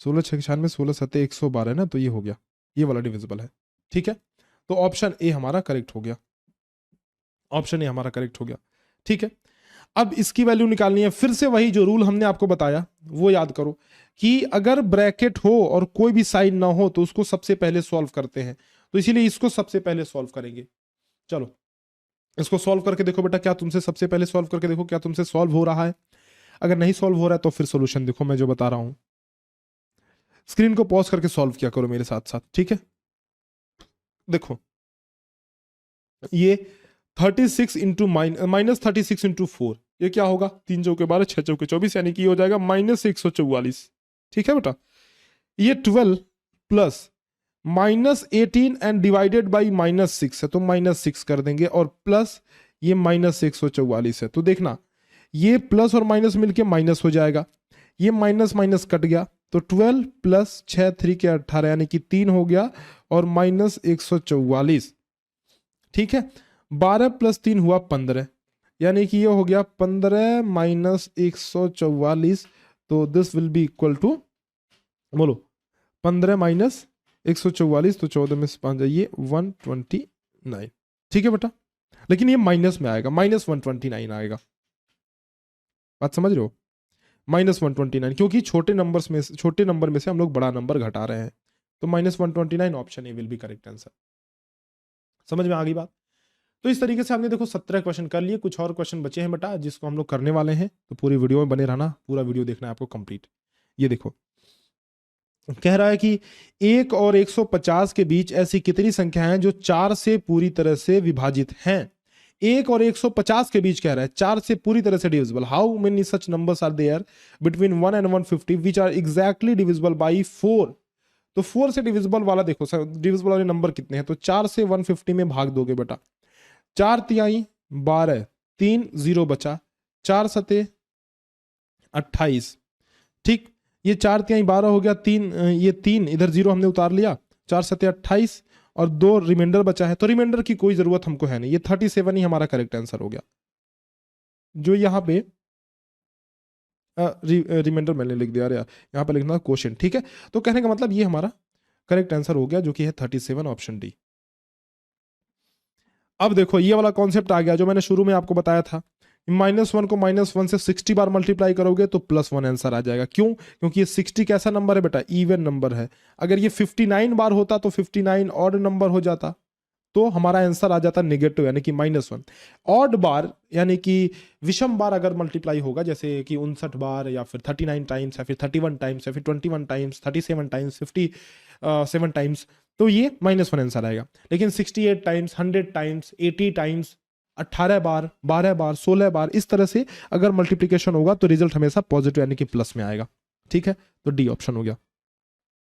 16 6 96 16 सत्ते 112 ना, तो ये हो गया, ये वाला डिविजिबल है। ठीक है, तो ऑप्शन ए हमारा करेक्ट हो गया, ऑप्शन ए हमारा करेक्ट हो गया। ठीक है, अब इसकी वैल्यू निकालनी है। फिर से वही जो रूल हमने आपको बताया वो याद करो कि अगर ब्रैकेट हो और कोई भी साइन ना हो तो उसको सबसे पहले सॉल्व करते हैं, तो इसीलिए इसको सबसे पहले सॉल्व करेंगे। चलो इसको सॉल्व करके देखो बेटा, क्या तुमसे सबसे पहले सॉल्व करके देखो क्या तुमसे सॉल्व हो रहा है। अगर नहीं सॉल्व हो रहा है तो फिर सॉल्यूशन देखो मैं जो बता रहा हूं। स्क्रीन को पॉज करके सॉल्व किया करो मेरे साथ साथ, ठीक है। देखो ये 36 इंटू -36 इंटू 4, ये क्या होगा? 3 चौके 12 6 चौके 24, यानी कि हो जाएगा -144। ठीक है बेटा, ये 12 प्लस -18 एंड डिवाइडेड बाई -6 है तो -6 कर देंगे, और प्लस ये -144 है। तो देखना ये प्लस और माइनस मिलके माइनस हो जाएगा, ये माइनस माइनस कट गया, तो 12 प्लस 6 3 के 18 यानी कि 3 हो गया, और -144। ठीक है, 12 प्लस 3 हुआ 15, यानी कि ये हो गया 15 माइनस 144। तो this will be equal to, बोलो 15 माइनस 144, तो 14 में से 5 जाइए 129। ठीक है बेटा, लेकिन ये माइनस में आएगा, -129 आएगा। बात समझ रहे हो? -129, क्योंकि छोटे नंबर में से हम लोग बड़ा नंबर घटा रहे हैं, तो -129 option A will be correct answer. समझ में आ गई बात? तो इस तरीके से हमने देखो 17 क्वेश्चन कर लिए, कुछ और क्वेश्चन बचे हैं बेटा जिसको हम लोग करने वाले हैं, तो पूरी वीडियो में बने रहना, पूरा वीडियो देखना है आपको कंप्लीट। ये देखो कह रहा है कि 1 और 150 के बीच ऐसी कितनी संख्याएं हैं जो 4 से पूरी तरह से विभाजित हैं। 1 और 150 के बीच कह रहा है 4 से पूरी तरह से divisible. How many such numbers are there between 1 and 150 which are exactly divisible by 4। तो 4 से डिविजिबल वाला देखो सर, डिविजिबल वाले नंबर कितने हैं, तो 4 से 150 में भाग दोगे बेटा, 4 तिहाई 12, 3 0 बचा, 4 सते 28। ठीक, ये 4 तिहाई 12 हो गया, 3 ये 3 इधर 0 हमने उतार लिया, 4 सते 28, और 2 रिमाइंडर बचा है, तो रिमाइंडर की कोई जरूरत हमको है नहीं, ये 37 ही हमारा करेक्ट आंसर हो गया। जो यहाँ पे रिमाइंडर मैंने लिख दिया, यहाँ पे लिखना क्वेश्चन। ठीक है, तो कहने का मतलब ये हमारा करेक्ट आंसर हो गया, जो कि है 37 ऑप्शन डी। अब देखो ये वाला कॉन्सेप्ट आ गया जो मैंने शुरू में आपको बताया था, -1 को -1 से 60 बार मल्टीप्लाई करोगे तो +1 आंसर आ जाएगा। क्यों? क्योंकि ये 60 कैसा नंबर है बेटा, इवन नंबर है। अगर ये 59 बार होता तो 59 ऑड नंबर हो जाता, तो हमारा आंसर आ जाता नेगेटिव यानी कि -1। ऑड बार यानी कि विषम बार अगर मल्टीप्लाई होगा, जैसे कि 59 बार या फिर 39 टाइम्स या फिर 31 टाइम्स या फिर 21 टाइम्स, 37 टाइम्स, 57 टाइम्स, तो ये -1 आंसर आएगा। लेकिन 68 टाइम्स, 100 टाइम्स, 80 टाइम्स, 18 बार, 12 बार, 16 बार, इस तरह से अगर मल्टीप्लिकेशन होगा तो रिजल्ट हमेशा पॉजिटिव यानी कि प्लस में आएगा। ठीक है, तो डी ऑप्शन हो गया।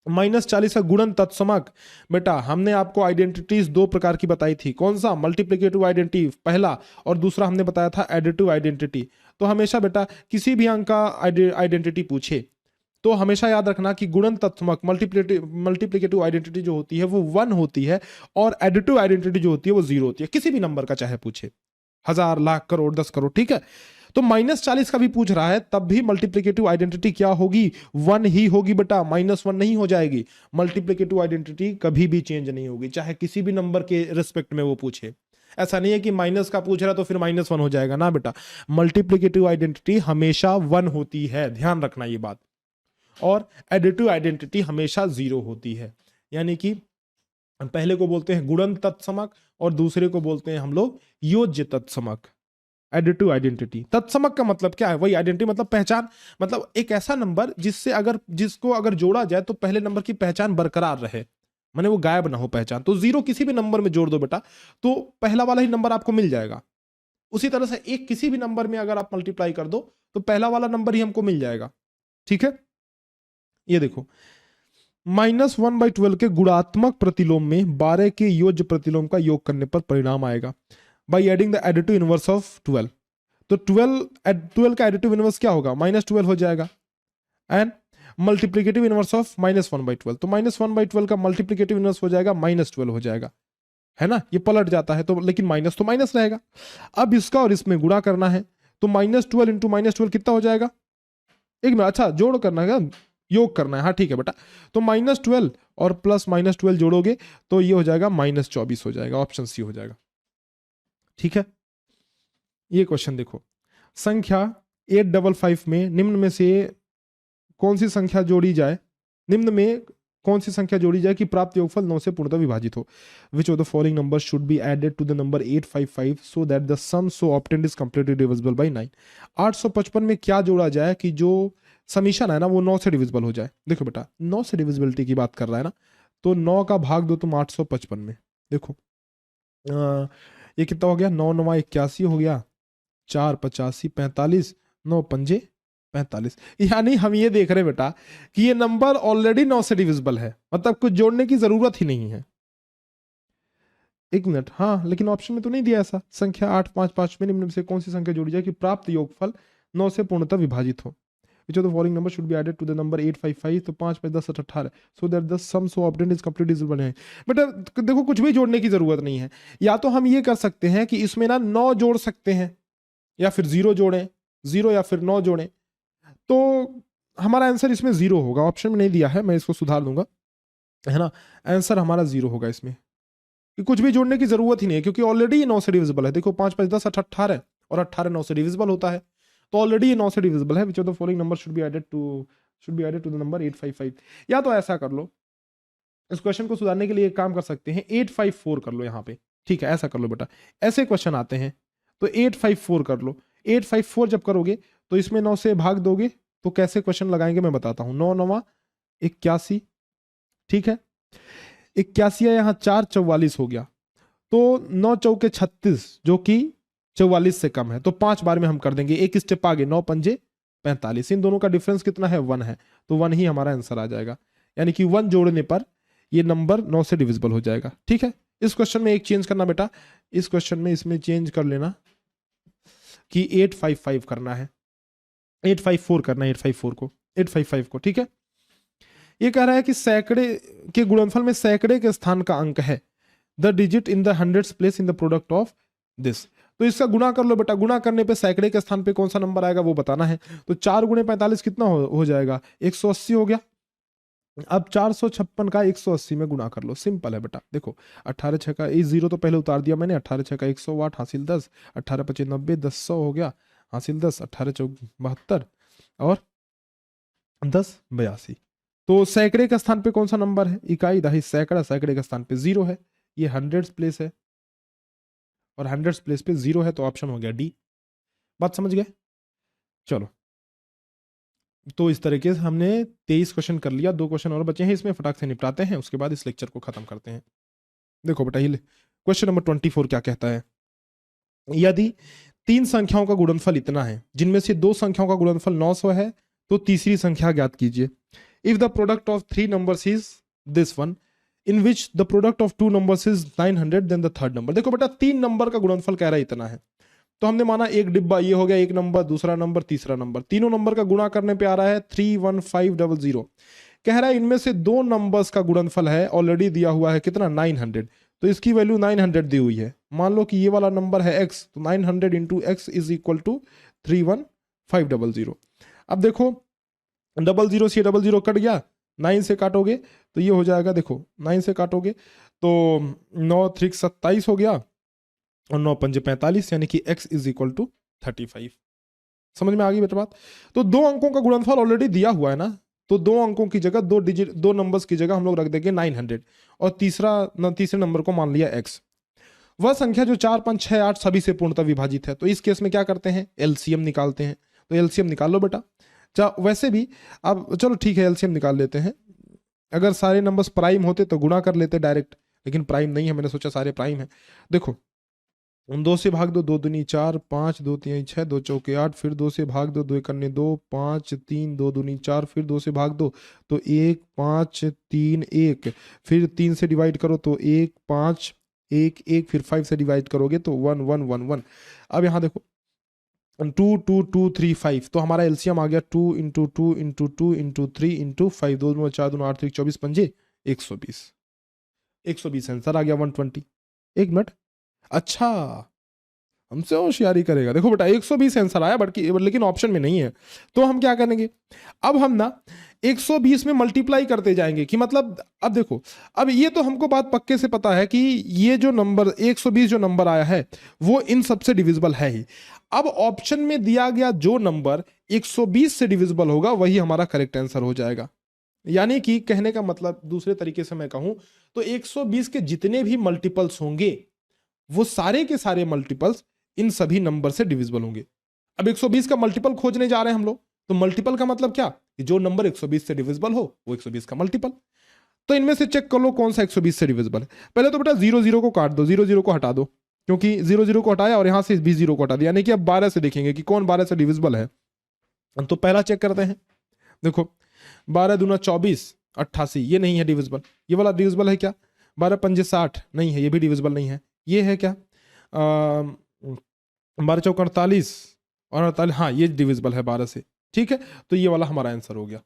-40 का गुणन तत्समक, बेटा हमने आपको आइडेंटिटीज 2 प्रकार की बताई थी, कौन सा? मल्टीप्लिकेटिव आइडेंटिटी पहला, और दूसरा हमने बताया था एडिटिव आइडेंटिटी। तो हमेशा बेटा किसी भी अंक का आइडेंटिटी पूछे तो हमेशा याद रखना कि गुणन तत्समक मल्टीप्लिकेटिव आइडेंटिटी जो होती है वो 1 होती है, और एडिटिव आइडेंटिटी जो होती है वो 0 होती है, किसी भी नंबर का चाहे पूछे, 1000, लाख, करोड़, 10 करोड़। ठीक है, तो -40 का भी पूछ रहा है, तब भी मल्टीप्लिकेटिव आइडेंटिटी क्या होगी? 1 ही होगी बेटा, -1 नहीं हो जाएगी। मल्टीप्लिकेटिव आइडेंटिटी कभी भी चेंज नहीं होगी, चाहे किसी भी नंबर के रिस्पेक्ट में वो पूछे। ऐसा नहीं है कि माइनस का पूछ रहा तो फिर -1 हो जाएगा ना बेटा, मल्टीप्लिकेटिव आइडेंटिटी हमेशा 1 होती है, ध्यान रखना ये बात। और एडिटिव आइडेंटिटी हमेशा 0 होती है, यानी कि पहले को बोलते हैं गुणन तत्समक और दूसरे को बोलते हैं हम लोग योज्य तत्समक। एडिटिव आइडेंटिटी, तत्समक का मतलब क्या है? वही आइडेंटिटी मतलब पहचान, मतलब एक ऐसा नंबर जिसको अगर जोड़ा जाए तो पहले नंबर की पहचान बरकरार रहे, माने वो गायब ना हो पहचान। तो 0 किसी भी नंबर में जोड़ दो बेटा तो पहला वाला ही नंबर आपको मिल जाएगा। उसी तरह से एक किसी भी नंबर में अगर आप मल्टीप्लाई कर दो तो पहला वाला नंबर ही हमको मिल जाएगा। ठीक है, ये देखो -1/12 के गुणात्मक प्रतिलोम में 12 के योज्य प्रतिलोम का योग करने पर परिणाम आएगा by adding the additive inverse of 12। तो 12 का एडिटिव इनवर्स क्या होगा? -12 हो जाएगा, एंड मल्टीप्लिकेटिव इनवर्स ऑफ -1/12, तो -1/12 का मल्टीप्लिकेटिव इनवर्स हो जाएगा -12 हो जाएगा, है ना, ये पलट जाता है, तो लेकिन माइनस तो माइनस रहेगा। अब इसका और इसमें गुणा करना है, तो -12 इंटू -12 कितना हो जाएगा? एक मिनट, अच्छा जोड़ करना है, योग करना है, हाँ ठीक है बेटा। तो -12 और प्लस -12 जोड़ोगे तो ये हो जाएगा -24 हो जाएगा, ऑप्शन सी हो जाएगा। ठीक है, ये क्वेश्चन देखो, संख्या 855 में निम्न में से कौन सी संख्या जोड़ी जाए, निम्न में कौन सी संख्या जोड़ी जाए कि प्राप्त योगफल 9 से पूर्णतः विभाजित हो? Which of the following number should be added to the number 855 so that the sum so obtained is completely divisible by 9। 855 में क्या जोड़ा जाए कि जो समीशन है ना वो 9 से डिविजिबल हो जाए? देखो बेटा 9 से डिविजिबिलिटी की बात कर रहा है ना, तो 9 का भाग दो तुम 855 में। देखो ये कितना हो गया, 9 9 81 हो गया, 4 85 45, 9 पंजे 45। यानी हम ये देख रहे हैं बेटा कि ये नंबर ऑलरेडी 9 से डिविजिबल है, मतलब कुछ जोड़ने की जरूरत ही नहीं है। एक मिनट, हाँ लेकिन ऑप्शन में तो नहीं दिया ऐसा। संख्या 855 में निम्न में से कौन सी संख्या जोड़ी जाए कि प्राप्त योगफल 9 से पूर्णतः विभाजित हो। Which of the following number should be added to the number 855? तो 5 5 10 18 so that the sum so obtained is completely divisible बने। बेटा देखो कुछ भी जोड़ने की जरूरत नहीं है। या तो हम ये कर सकते हैं कि इसमें ना 9 जोड़ सकते हैं, या फिर 0 जोड़ें, 0 या फिर 9 जोड़ें। तो हमारा आंसर इसमें 0 होगा। ऑप्शन में नहीं दिया है, मैं इसको सुधार दूंगा, है ना। आंसर हमारा 0 होगा इसमें, कि कुछ भी जोड़ने की जरूरत ही नहीं है क्योंकि ऑलरेडी ये 9 से डिविजिबल है। देखो 5 5 10 18 और 18 9 से डिविजिबल होता है, तो ऑलरेडी ये 9 से डिविजिबल है। Which of the following number should be added to the number 855। या तो ऐसा कर लो, इस क्वेश्चन को सुधारने के लिए एक काम कर सकते हैं, 854 कर लो यहाँ पे। ठीक है, ऐसा कर लो बेटा, ऐसे क्वेश्चन आते हैं तो 854 कर लो। 854 जब करोगे तो इसमें 9 से भाग दोगे तो कैसे क्वेश्चन लगाएंगे मैं बताता हूँ। 9 9 81, ठीक है, 81 है, यहाँ 4 44 हो गया, तो 9 चौके 36 जो कि 44 से कम है, तो 5 बार में हम कर देंगे, एक स्टेप आगे, 9 पंजे 45। इन दोनों का डिफरेंस कितना है, 1 है, तो 1 ही हमारा आंसर आ जाएगा। यानी कि 1 जोड़ने पर ये नंबर 9 से डिविजिबल हो जाएगा। ठीक है, इस क्वेश्चन में एक चेंज करना बेटा, इस क्वेश्चन में इसमें चेंज कर लेना कि 855 करना है, 854 करना है, 855 को। ठीक है, ये कह रहा है कि सैकड़े के गुणनफल में सैकड़े के स्थान का अंक है, the digit in the hundreds place in the product of this. तो इसका गुणा कर लो बेटा, गुणा करने पे सैकड़े के स्थान पे कौन सा नंबर आएगा वो बताना है। तो 4 गुणे 45 कितना हो जाएगा, 180 हो गया। अब 456 का 180 में गुणा कर लो, सिंपल है बेटा। देखो 18 6 का, इस 0 तो पहले उतार दिया मैंने, 18 6 का 108 हासिल 10, 18 25 90, 10 100 हो गया हासिल 10, 18 चौक 72 और 10 82। तो सैकड़े के स्थान पे कौन सा नंबर है, इकाई दहाई सैकड़ा, सैकड़े के स्थान पे 0 है, ये हंड्रेड्स प्लेस है और हंड्रेड्स प्लेस पे 0 है, तो ऑप्शन हो गया डी। बात समझ गए। चलो, तो इस तरीके से हमने 23 क्वेश्चन कर लिया, 2 क्वेश्चन और बचे हैं, इसमें फटाक से निपटाते हैं, उसके बाद इस लेक्चर को खत्म करते हैं। देखो बेटा, ये क्वेश्चन नंबर 24 क्या कहता है, यदि 3 संख्याओं का गुणनफल इतना है जिनमें से 2 संख्याओं का गुणनफल 900 है, तो तीसरी संख्या ज्ञात कीजिए। If the product of 3 numbers is this one, in which the product of 2 numbers is 900, then the third number. देखो बेटा, 3 नंबर का गुणनफल कह रहा है इतना है, तो हमने माना एक डिब्बा, ये हो गया एक नंबर, दूसरा नंबर, तीसरा नंबर, तीनों नंबर का गुणा करने पे आ रहा है 31500। कह रहा है इनमें से 2 नंबर्स का गुणनफल है, ऑलरेडी दिया हुआ है कितना, 900, तो इसकी वैल्यू 900 दी हुई है। मान लो कि ये वाला नंबर है x, तो 900 into X is equal to 31500। अब देखो 00 से 00 कट गया, 9 से काटोगे तो ये हो जाएगा, देखो 9 से काटोगे तो 9 3 27 हो गया और 9 5 45, यानी कि x इज इक्वल टू 35। समझ में आ गई बेटा बात। तो 2 अंकों का गुणनफल ऑलरेडी दिया हुआ है ना, तो 2 अंकों की जगह 2 नंबर्स की जगह हम लोग रख देंगे 900 और तीसरे नंबर को मान लिया x। वह संख्या जो 4 5 6 8 सभी से पूर्णतः विभाजित है, तो इस केस में क्या करते हैं, एलसीएम निकालते हैं। तो एलसीएम निकाल लो बेटा। वैसे भी अब चलो ठीक है, एलसीएम निकाल लेते हैं। अगर सारे नंबर्स प्राइम होते तो गुणा कर लेते डायरेक्ट, लेकिन प्राइम नहीं है, मैंने सोचा सारे प्राइम है। देखो 2 से भाग दो, 2 दूनी 4, 5 2 3 6, 2 चौके 8, फिर 2 से भाग दो, 2 एकन्ने 2, 5 3, 2 दूनी 4, फिर 2 से भाग दो तो 1 5 3 1, फिर 3 से डिवाइड करो तो 1 5 1 1, फिर 5 से डिवाइड करोगे तो 1 1 1 1। अब यहाँ देखो 2 2 2 3 5, तो हमारा एलसीएम आ गया 2 इंटू 2 इंटू 2 इंटू 3 इंटू 5, 2 2 4 2 8 3 24 पंजे 120, 120 आंसर आ गया 120। एक मिनट, अच्छा हमसे होशियारी करेगा। देखो बेटा 120 आंसर आया, बट लेकिन ऑप्शन में नहीं है, तो हम क्या करेंगे, अब हम ना 120 में मल्टीप्लाई करते जाएंगे, कि मतलब अब देखो, अब ये तो हमको बात पक्के से पता है कि ये जो नंबर 120 जो नंबर आया है वो इन सबसे डिविजिबल है ही। अब ऑप्शन में दिया गया जो नंबर 120 से डिविजिबल होगा वही हमारा करेक्ट आंसर हो जाएगा। यानी कि कहने का मतलब दूसरे तरीके से मैं कहूं तो 120 के जितने भी मल्टीपल्स होंगे वो सारे के सारे मल्टीपल्स इन सभी नंबर से डिविजिबल होंगे। अब 120 का मल्टीपल खोजने जा रहे हैं हम लोग, तो मल्टीपल का मतलब क्या, कि जो नंबर 120 से डिविजिबल हो वो 120 का मल्टीपल। तो इनमें से चेक कर लो कौन सा 120 से डिविजिबल है। पहले तो बेटा 0 0 को काट दो, 0 0 को हटा दो, क्योंकि 0 0 को हटाया और यहां से भी 0 को हटा दिया, यानी कि अब 12 से देखेंगे कि कौन 12 से डिविजिबल है। तो पहला चेक करते हैं। देखो 12 दूना 24, 88, ये नहीं है डिविजिबल। ये वाला डिविजिबल है क्या? 12 पंजे 60, नहीं है, ये भी डिविजिबल नहीं है। ये है क्या? 12 चौक 48 और 48, हाँ ये डिविजिबल है 12 से। ठीक है, तो ये वाला हमारा आंसर हो गया,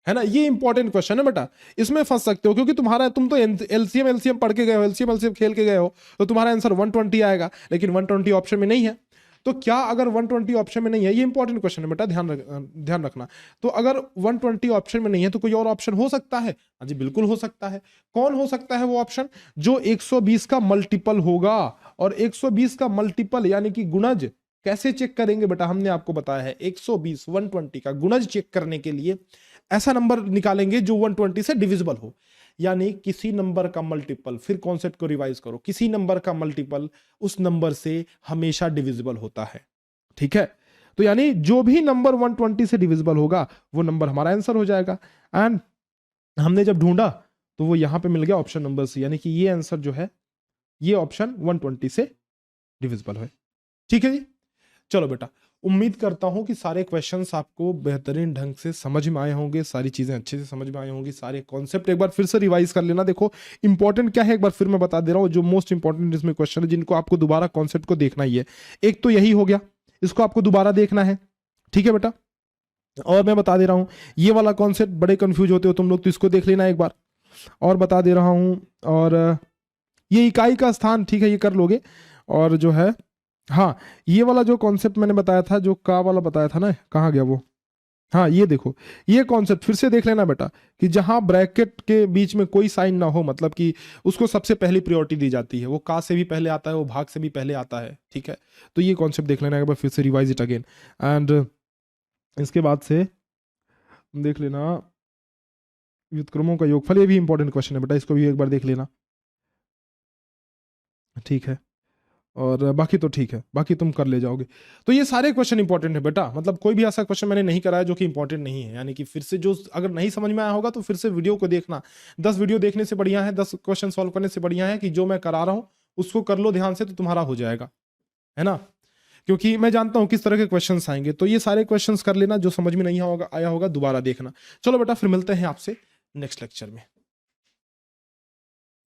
है ना। ये इंपॉर्टेंट क्वेश्चन है बेटा, इसमें फंस सकते हो क्योंकि तुम तो एलसीएम पढ़ के गए हो, एलसीएम खेल के गए हो, तो तुम्हारा आंसर 120 आएगा, लेकिन 120 ऑप्शन में नहीं है। तो क्या अगर 120 ऑप्शन में नहीं है, ये इंपॉर्टेंट क्वेश्चन है बेटा, ध्यान रखना। तो अगर 120 ऑप्शन में नहीं है तो कोई और ऑप्शन हो सकता है? हाँ जी बिल्कुल हो सकता है। कौन हो सकता है वो ऑप्शन? जो 120 का मल्टीपल होगा। और 120 का मल्टीपल यानी कि गुणज कैसे चेक करेंगे बेटा? हमने आपको बताया है 120 120 का गुणज चेक करने के लिए ऐसा नंबर निकालेंगे जो 120 से डिविजिबल हो, यानी किसी नंबर का मल्टीपल, फिर कॉन्सेप्ट को रिवाइज करो, किसी नंबर का मल्टीपल उस नंबर से हमेशा डिविजिबल होता है। ठीक है, तो यानी जो भी नंबर 120 से डिविजिबल होगा वो नंबर हमारा आंसर हो जाएगा। एंड हमने जब ढूंढा तो वो यहां पे मिल गया ऑप्शन नंबर सी, यानी कि ये आंसर जो है ये ऑप्शन 120 से डिविजिबल है। ठीक है जी, चलो बेटा, उम्मीद करता हूं कि सारे क्वेश्चंस आपको बेहतरीन ढंग से समझ में आए होंगे, सारी चीजें अच्छे से समझ में आई होंगी, सारे कॉन्सेप्ट एक बार फिर से रिवाइज कर लेना। देखो इंपॉर्टेंट क्या है एक बार फिर मैं बता दे रहा हूं, जो मोस्ट इंपॉर्टेंट इसमें क्वेश्चन है जिनको आपको दोबारा कॉन्सेप्ट को देखना ही है। एक तो यही हो गया, इसको आपको दोबारा देखना है। ठीक है बेटा, और मैं बता दे रहा हूं ये वाला कॉन्सेप्ट बड़े कंफ्यूज होते हो तुम लोग, तो इसको देख लेना एक बार, और बता दे रहा हूं। और ये इकाई का स्थान, ठीक है ये कर लोगे। और जो है हाँ, ये वाला जो कॉन्सेप्ट मैंने बताया था, जो का वाला बताया था ना, कहाँ गया वो? हाँ ये देखो, ये कॉन्सेप्ट फिर से देख लेना बेटा, कि जहां ब्रैकेट के बीच में कोई साइन ना हो, मतलब कि उसको सबसे पहली प्रायोरिटी दी जाती है। वो का से भी पहले आता है, वो भाग से भी पहले आता है। ठीक है, तो ये कॉन्सेप्ट देख लेना एक बार फिर से, रिवाइज इट अगेन। एंड इसके बाद से देख लेना व्युत्क्रमों का योगफल, ये भी इंपॉर्टेंट क्वेश्चन है बेटा, इसको भी एक बार देख लेना। ठीक है, और बाकी तो ठीक है, बाकी तुम कर ले जाओगे। तो ये सारे क्वेश्चन इंपॉर्टेंट है बेटा, मतलब कोई भी ऐसा क्वेश्चन मैंने नहीं कराया जो कि इंपॉर्टेंट नहीं है। यानी कि फिर से जो अगर नहीं समझ में आया होगा तो फिर से वीडियो को देखना। 10 वीडियो देखने से बढ़िया है, 10 क्वेश्चन सॉल्व करने से बढ़िया है कि जो मैं करा रहा हूं उसको कर लो ध्यान से, तो तुम्हारा हो जाएगा, है ना। क्योंकि मैं जानता हूं किस तरह के क्वेश्चन आएंगे, तो ये सारे क्वेश्चन कर लेना, जो समझ में नहीं आया होगा दोबारा देखना। चलो बेटा, फिर मिलते हैं आपसे नेक्स्ट लेक्चर में।